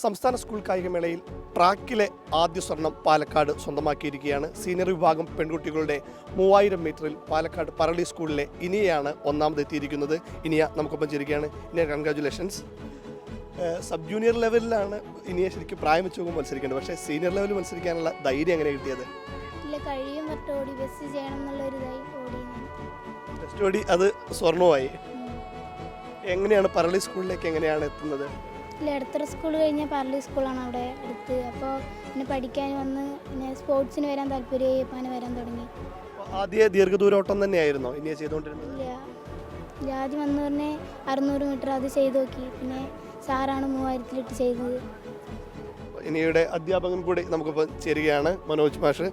സംസ്ഥാന സ്കൂൾ കായികമേളയിൽ ട്രാക്കിലെ ആദ്യ സ്വർണം പാലക്കാട് സ്വന്തമാക്കിയിരിക്കുകയാണ്. സീനിയർ വിഭാഗം പെൺകുട്ടികളുടെ 3000 മീറ്ററിൽ പാലക്കാട് പറളി സ്കൂളിലെ ഇനിയാണ് ഒന്നാമതെത്തിയിരിക്കുന്നത്. ഇനിയ നമുക്കൊപ്പം ചേരുകയാണ്. ഇനിയ കൺഗ്രാജുലേഷൻസ്. സബ് ജൂനിയർ ലെവലിലാണ് ഇനിയെ ശരിക്കും പ്രായം വെച്ച് നോക്കുമ്പോൾ മത്സരിക്കേണ്ടത്. പക്ഷേ സീനിയർ ലെവലിൽ മത്സരിക്കാനുള്ള ധൈര്യം എങ്ങനെ കിട്ടിയത്? കഴിയും ഓടി ബസ് ചെയ്യണം എന്നുള്ളൊരു ടെസ്റ്റ് ഓടി അത് സ്വർണമായി. എങ്ങനെയാണ് പറളി സ്കൂളിലേക്ക് എങ്ങനെയാണ് എത്തുന്നത്? അടുത്ത സ്കൂൾ കഴിഞ്ഞാൽ പറളി സ്കൂളാണ് അവിടെ അടുത്ത്. അപ്പോൾ പിന്നെ പഠിക്കാൻ വന്ന് പിന്നെ സ്പോർട്സിന് വരാൻ താല്പര്യമായി അങ്ങനെ വരാൻ തുടങ്ങി. ആദ്യ ദീർഘദൂരോട്ടം തന്നെയായിരുന്നോ ഇനിയെ ചെയ്തുകൊണ്ടിരുന്നത്? ഇല്ല, ആദ്യം വന്ന് പറഞ്ഞാൽ 600 മീറ്റർ അത് ചെയ്ത് നോക്കി. പിന്നെ സാറാണ് 3000 ചെയ്തത്. ഇനിയുടെ അധ്യാപകൻ കൂടി നമുക്കിപ്പോൾ ചേരുകയാണ്, മനോജ് മാഷ്.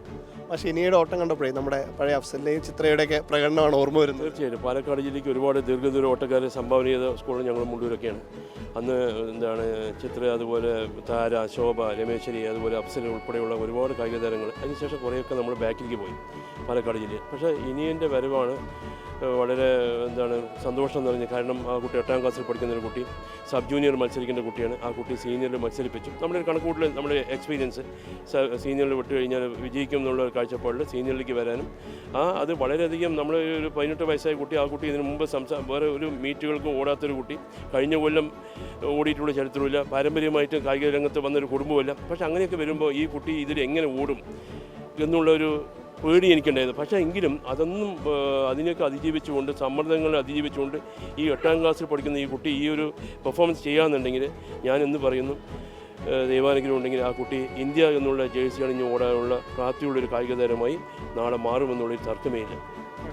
പക്ഷേ ഇനിയുടെ ഓട്ടം കണ്ടപ്പോഴേ നമ്മുടെ പഴയ അഫ്സലിൻ്റെയും ചിത്രയുടെയൊക്കെ പ്രകടനമാണ് ഓർമ്മ വരുന്നത്. തീർച്ചയായും പാലക്കാട് ജില്ലയ്ക്ക് ഒരുപാട് ദീർഘദൂര ഓട്ടക്കാരെ സംഭാവന ചെയ്ത സ്കൂളിൽ ഞങ്ങൾ മുണ്ടൂരൊക്കെയാണ്. അന്ന് ചിത്ര, അതുപോലെ താര, ശോഭ, രമേശ്വരി, അതുപോലെ അഫ്സൽ ഉൾപ്പെടെയുള്ള ഒരുപാട് കായിക താരങ്ങൾ. അതിനുശേഷം കുറേയൊക്കെ നമ്മൾ ബാക്കിലേക്ക് പോയി പാലക്കാട് ജില്ലയിൽ. പക്ഷേ ഇനിയൻ്റെ വരവാണ് വളരെ സന്തോഷം നിറഞ്ഞത്. കാരണം ആ കുട്ടി 8ാം ക്ലാസ്സിൽ പഠിക്കുന്ന ഒരു കുട്ടി, സബ് ജൂനിയർ മത്സരിക്കേണ്ട കുട്ടിയാണ്. ആ കുട്ടി സീനിയറിൽ മത്സരിപ്പിച്ചു. നമ്മുടെ ഒരു കണക്കൂട്ടിൽ നമ്മുടെ എക്സ്പീരിയൻസ് സീനിയറിൽ വിട്ട് കഴിഞ്ഞാൽ വിജയിക്കും എന്നുള്ള കാഴ്ചപ്പാടിൽ സീനിയറിലേക്ക് വരാനും അത് വളരെയധികം നമ്മൾ ഒരു 18 വയസ്സായ കുട്ടി, ആ കുട്ടി ഇതിനു മുമ്പ് വേറെ ഒരു മീറ്റുകൾക്കും ഓടാത്തൊരു കുട്ടി, കഴിഞ്ഞ കൊല്ലം ഓടിയിട്ടുള്ള ചരിത്രമില്ല, പാരമ്പര്യമായിട്ട് കായിക രംഗത്ത് വന്നൊരു കുടുംബമില്ല. പക്ഷേ അങ്ങനെയൊക്കെ വരുമ്പോൾ ഈ കുട്ടി ഇതിൽ എങ്ങനെ ഓടും എന്നുള്ളൊരു പേടി എനിക്കുണ്ടായിരുന്നു. പക്ഷേ എങ്കിലും അതിനൊക്കെ അതിജീവിച്ചുകൊണ്ട്, സമ്മർദ്ദങ്ങളെ അതിജീവിച്ചുകൊണ്ട് ഈ 8ാം ക്ലാസ്സിൽ പഠിക്കുന്ന ഈ കുട്ടി ഈ ഒരു പെർഫോമൻസ് ചെയ്യാമെന്നുണ്ടെങ്കിൽ ഞാൻ എന്ന് പറയുന്നു, ദൈവാനുഗ്രഹം ഉണ്ടെങ്കിൽ ആ കുട്ടി ഇന്ത്യ എന്നുള്ള ജേഴ്സി അണിഞ്ഞ് ഓടാനുള്ള പ്രാപ്തിയുള്ളൊരു കായിക താരമായി നാളെ മാറുമെന്നുള്ളൊരു തർക്കമേ ഇല്ല.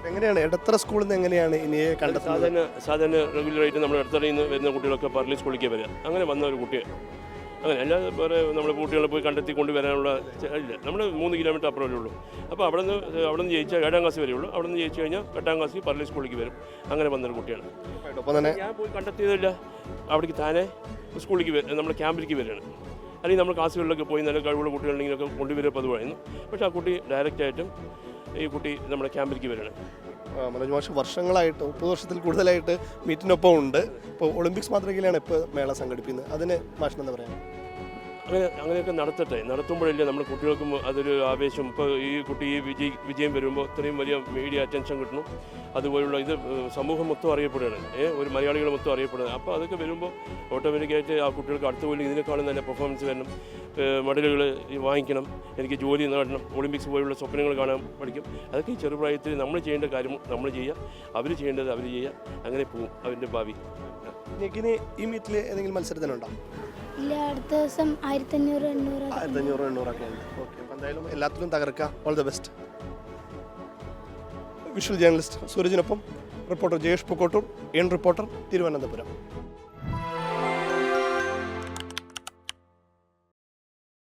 എങ്ങനെയാണ് ഇടത്തറ സ്കൂളിൽ നിന്ന് എങ്ങനെയാണ് ഇനിയെ കണ്ടെത്തുന്നത്? സാധാരണ റെഗുലറായിട്ട് നമ്മൾ ഇടത്തറയിൽ നിന്ന് വരുന്ന കുട്ടികളൊക്കെ പറളി സ്കൂളിലേക്ക് വരിക. അങ്ങനെ വന്ന ഒരു കുട്ടിയെ അങ്ങനെ അല്ലാതെ വേറെ നമ്മുടെ കുട്ടികളെ പോയി കണ്ടെത്തി കൊണ്ടുവരാനുള്ള ഇല്ല. നമ്മൾ 3 കിലോമീറ്റർ അപ്പുറമേ ഉള്ളൂ. അപ്പോൾ അവിടെ നിന്ന് ജയിച്ചാൽ 7ാം ക്ലാസ് വരെ ഉള്ളൂ. അവിടെ നിന്ന് ജയിച്ചു കഴിഞ്ഞാൽ 8ാം ക്ലാസ്സിൽ പറളി സ്കൂളിലേക്ക് വരും. അങ്ങനെ വന്നൊരു കുട്ടിയാണ്. ഒപ്പം തന്നെ ഞാൻ പോയി കണ്ടെത്തിയതില്ല, അവിടേക്ക് താനെ സ്കൂളിലേക്ക് നമ്മുടെ ക്യാമ്പിലേക്ക് വരികയാണ്. അല്ലെങ്കിൽ നമ്മൾ ക്ലാസ്സുകളിലൊക്കെ പോയി നല്ല കഴിവുള്ള കുട്ടികളുണ്ടെങ്കിലൊക്കെ കൊണ്ടുവരുമ്പോൾ പതിവായിരുന്നു. പക്ഷേ ആ കുട്ടി ഡയറക്റ്റായിട്ടും ഈ കുട്ടി നമ്മുടെ ക്യാമ്പിലേക്ക് വരികയാണ്. മനോജ് മാഷ് വർഷങ്ങളായിട്ട് 30 വർഷത്തിൽ കൂടുതലായിട്ട് മീറ്റിനൊപ്പം ഉണ്ട്. ഇപ്പോൾ ഒളിമ്പിക്സ് മാതൃകയിലാണ് ഇപ്പോൾ മേള സംഘടിപ്പിക്കുന്നത്. അതിന് മാഷിനെന്താ പറയാം? അങ്ങനെയൊക്കെ നടത്തുമ്പോഴല്ലേ നമ്മുടെ കുട്ടികൾക്കും അതൊരു ആവേശം. ഇപ്പോൾ ഈ കുട്ടി ഈ വിജയം വരുമ്പോൾ ഇത്രയും വലിയ മീഡിയ അറ്റൻഷൻ കിട്ടണം. അതുപോലുള്ള ഇത് സമൂഹം മൊത്തം അറിയപ്പെടുകയാണ്, ഒരു മലയാളികൾ മൊത്തം അറിയപ്പെടുന്നത്. അപ്പോൾ അതൊക്കെ വരുമ്പോൾ ഓട്ടോമാറ്റിക്കായിട്ട് ആ കുട്ടികൾക്ക് അടുത്ത പോലും ഇതിനേക്കാളും നല്ല പെർഫോമൻസ് വരണം, മെഡലുകൾ വാങ്ങിക്കണം, എനിക്ക് ജോലി നേടണം, ഒളിമ്പിക്സ് പോലുള്ള സ്വപ്നങ്ങൾ കാണാൻ പഠിക്കും. അതൊക്കെ ഈ ചെറുപ്രായത്തിൽ നമ്മൾ ചെയ്യേണ്ട കാര്യം നമ്മൾ ചെയ്യുക, അവർ ചെയ്യേണ്ടത് അവർ ചെയ്യുക. അങ്ങനെ പോവും അവൻ്റെ ഭാവി. ഈ മീറ്റിൽ ഏതെങ്കിലും മത്സരത്തിനുണ്ടോ? ഇല്ല, അടുത്ത ദിവസം 1500, 800 ഒക്കെ ഉണ്ട്. ഓക്കെ, അപ്പോൾ എന്തായാലും എല്ലാത്തിലും തകർക്കുക. All the best. Visual journalist സൂരജിനൊപ്പം റിപ്പോർട്ടർ ജയേഷ് പൂക്കോട്ടൂർ, റിപ്പോർട്ടർ തിരുവനന്തപുരം.